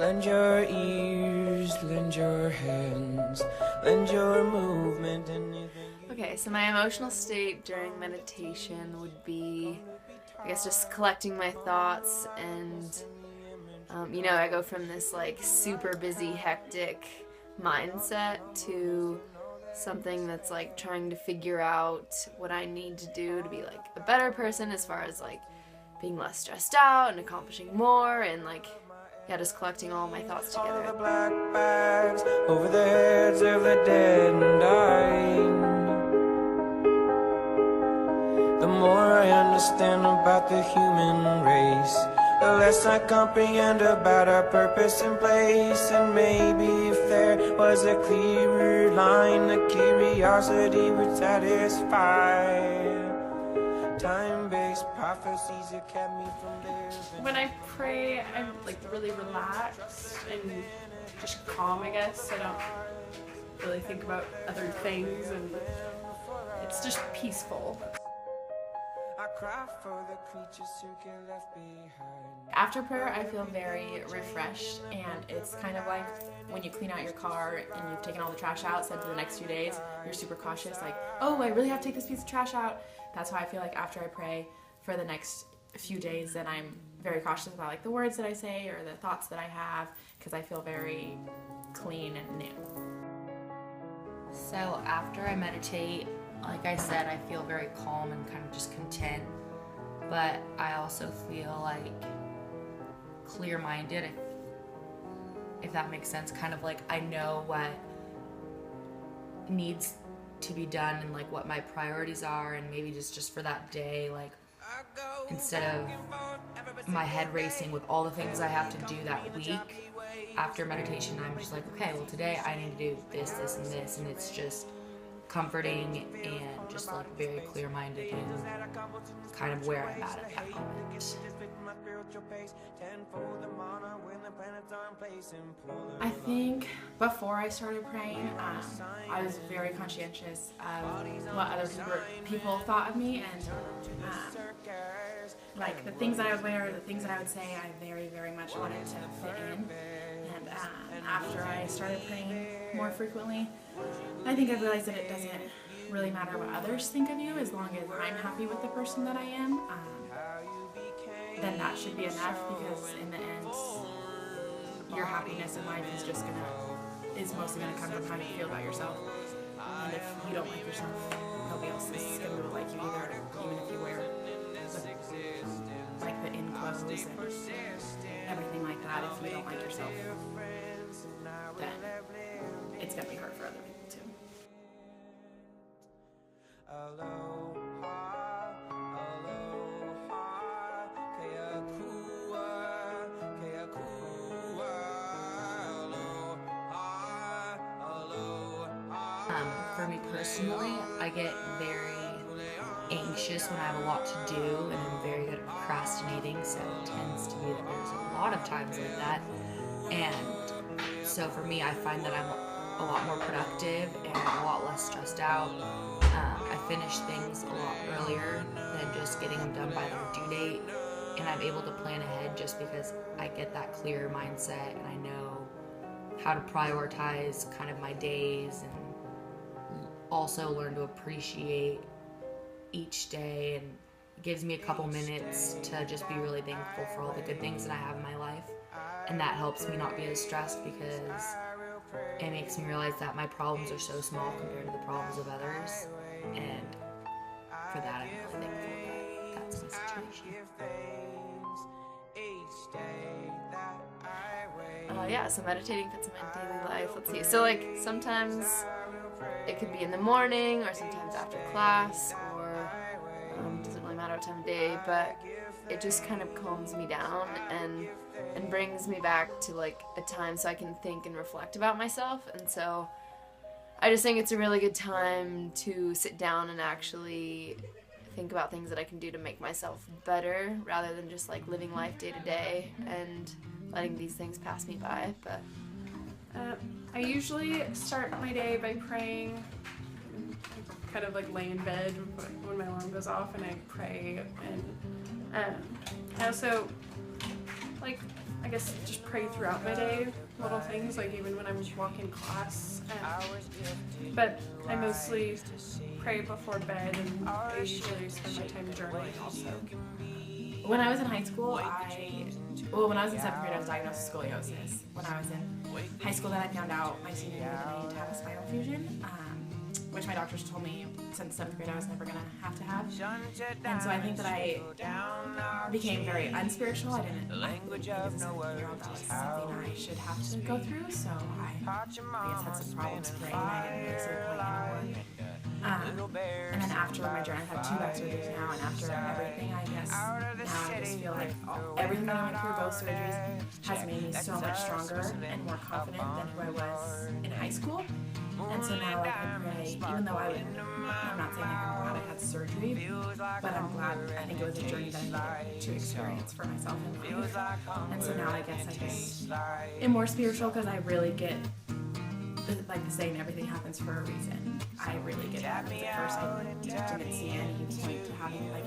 Lend your ears, lend your hands, lend your movement, anything. Okay, so my emotional state during meditation would be, I guess, just collecting my thoughts and, I go from this like super busy, hectic mindset to something that's like trying to figure out what I need to do to be like a better person as far as like being less stressed out and accomplishing more and like, yeah, just collecting all my thoughts together. All the black bags over the heads of the dead and dying. The more I understand about the human race, the less I comprehend about our purpose and place. And maybe if there was a clearer line, the curiosity would satisfy. Time-based prophecies that kept me from living. When I pray, I'm like really relaxed and just calm, I guess. I don't really think about other things, and it's just peaceful. I cry for the creatures who get left behind. After prayer, I feel very refreshed, and it's kind of like when you clean out your car and you've taken all the trash out, said for the next few days, you're super cautious, like, oh, I really have to take this piece of trash out. That's how I feel like after I pray for the next few days, that I'm very cautious about like the words that I say or the thoughts that I have, because I feel very clean and new. So after I meditate, like I said, I feel very calm and kind of just content, but I also feel like clear-minded, if that makes sense. Kind of like I know what needs to be done and like what my priorities are, and maybe just for that day, like instead of my head racing with all the things I have to do that week, after meditation I'm just like, okay, well today I need to do this, this, and this, and it's just comforting and just like very clear-minded and kind of where I'm at that moment. I think before I started praying, I was very conscientious of what other people thought of me, and like the things that I would wear, the things that I would say, I very, very much wanted to fit in. And after I started praying more frequently, I think I realized that it doesn't really matter what others think of you as long as I'm happy with the person that I am. Then that should be enough, because in the end, your happiness in life is mostly gonna come from how you feel about yourself. And if you don't like yourself, nobody else is gonna like you either, even if you wear the in clothes and everything like that. If you don't like yourself, then it's gonna be hard for other people too. For me personally, I get very anxious when I have a lot to do, and I'm very good at procrastinating, so it tends to be that there's a lot of times like that. And so for me, I find that I'm a lot more productive and a lot less stressed out. I finish things a lot earlier than just getting them done by their due date, and I'm able to plan ahead just because I get that clear mindset and I know how to prioritize kind of my days, and also learn to appreciate each day, and it gives me a couple minutes to just be really thankful for all the good things that I have in my life. And that helps me not be as stressed, because it makes me realize that my problems are so small compared to the problems of others, and for that I'm really thankful that that's my situation. Yeah, so meditating fits in my daily life. Let's see. So like sometimes it could be in the morning, or sometimes after class, or doesn't really matter what time of day, but it just kind of calms me down and brings me back to like a time so I can think and reflect about myself. And so I just think it's a really good time to sit down and actually think about things that I can do to make myself better, rather than just like living life day to day and letting these things pass me by. But I usually start my day by praying. I kind of like lay in bed when my alarm goes off and I pray, and I also I guess just pray throughout my day, little things, like even when I'm walking class. But I mostly pray before bed, and I usually spend my time journaling also. When I was in high school, when I was in 7th grade, I was diagnosed with scoliosis. When I was in high school, then I found out my senior year that I needed to have a spinal fusion, which my doctors told me since 7th grade I was never going to have. And so I think that I became very unspiritual. I think as a 17-year-old that was something I should have to go through, so I guess had some problems praying. I didn't really see the point anymore. And then after my journey, I've had 2 back surgeries now, and after everything, I guess now I just feel like everything that I went through, both surgeries, has made me so much stronger and more confident than who I was in high school. And so now, like, I pray, even though I'm not saying like I'm glad I had surgery, but I'm glad, I think it was a journey that I needed to experience for myself in life. And so now I guess I just am more spiritual because I really get, like the saying, everything happens for a reason. I really get that. At first I didn't see any point to having like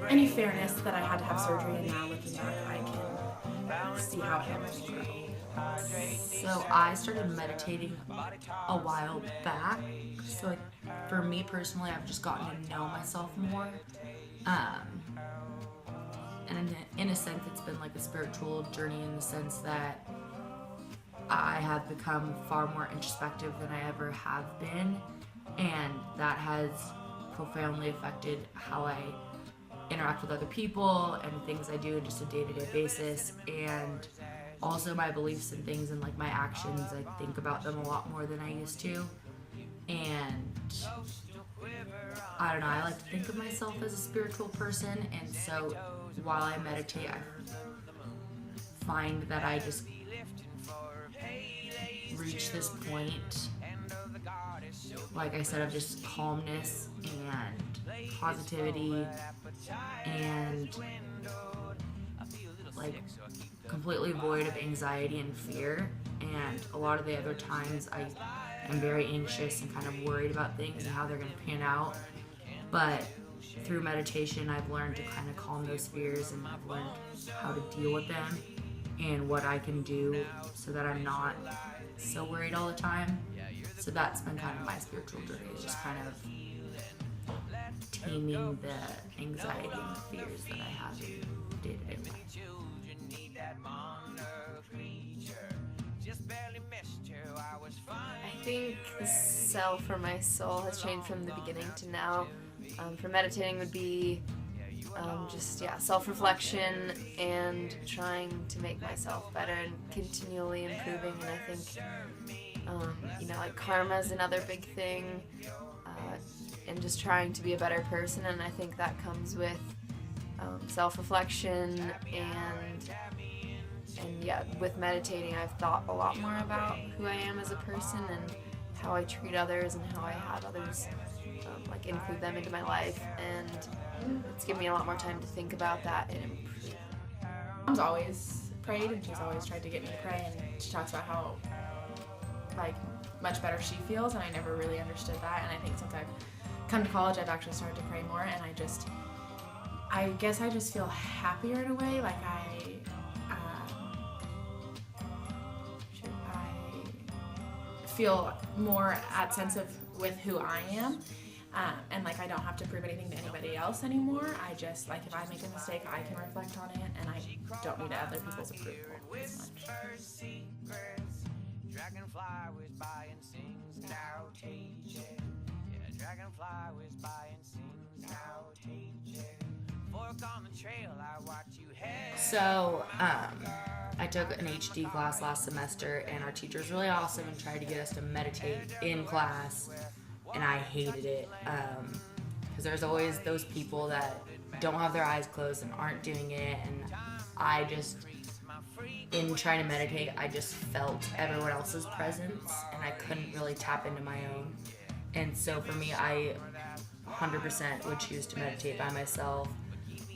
any fairness that I had to have surgery, and now looking back I can see how it helped me grow. So I started meditating a while back. So like, for me personally, I've just gotten to know myself more. And in a sense, it's been like a spiritual journey in the sense that I have become far more introspective than I ever have been, and that has profoundly affected how I interact with other people and things I do on just a day-to-day basis, and also my beliefs and things and like my actions. I think about them a lot more than I used to, and I don't know, I like to think of myself as a spiritual person, and so while I meditate, I find that I just reach this point, like I said, of just calmness and positivity and like completely void of anxiety and fear. And a lot of the other times I am very anxious and kind of worried about things and how they're going to pan out, but through meditation I've learned to kind of calm those fears, and I've learned how to deal with them and what I can do so that I'm not so worried all the time. So that's been kind of my spiritual journey, is just kind of taming the anxiety and the fears that I have in day-to-day life. I think the self or my soul has changed from the beginning to now. For meditating would be self-reflection and trying to make myself better and continually improving. And I think, like karma is another big thing, and just trying to be a better person. And I think that comes with self-reflection and with meditating, I've thought a lot more about who I am as a person and how I treat others and how I have others include them into my life, and it's given me a lot more time to think about that and improve. Mom's always prayed, and she's always tried to get me to pray, and she talks about how much better she feels, and I never really understood that. And I think since I've come to college, I've actually started to pray more, and I guess I just feel happier in a way. Like I feel more at sense of with who I am, and I don't have to prove anything to anybody else anymore. I just if I make a mistake, I can reflect on it, and I don't need other people's approval as much. So, I took an HD class last semester, and our teacher was really awesome and tried to get us to meditate in class, and I hated it, because there's always those people that don't have their eyes closed and aren't doing it, and I just, in trying to meditate, I just felt everyone else's presence, and I couldn't really tap into my own. And so for me, I 100% would choose to meditate by myself.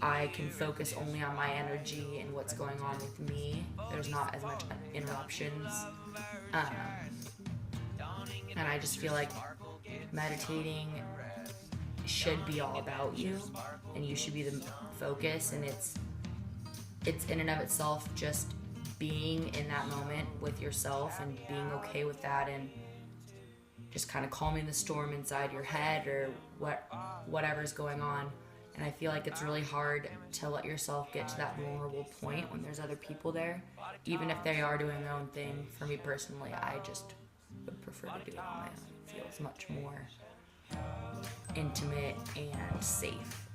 I can focus only on my energy and what's going on with me. There's not as much interruptions. And I just feel like meditating should be all about you, and you should be the focus, and it's in and of itself just being in that moment with yourself and being okay with that, and just kind of calming the storm inside your head or whatever's going on. And I feel like it's really hard to let yourself get to that vulnerable point when there's other people there, even if they are doing their own thing. For me personally, I just would prefer to do it on my own. It feels much more intimate and safe.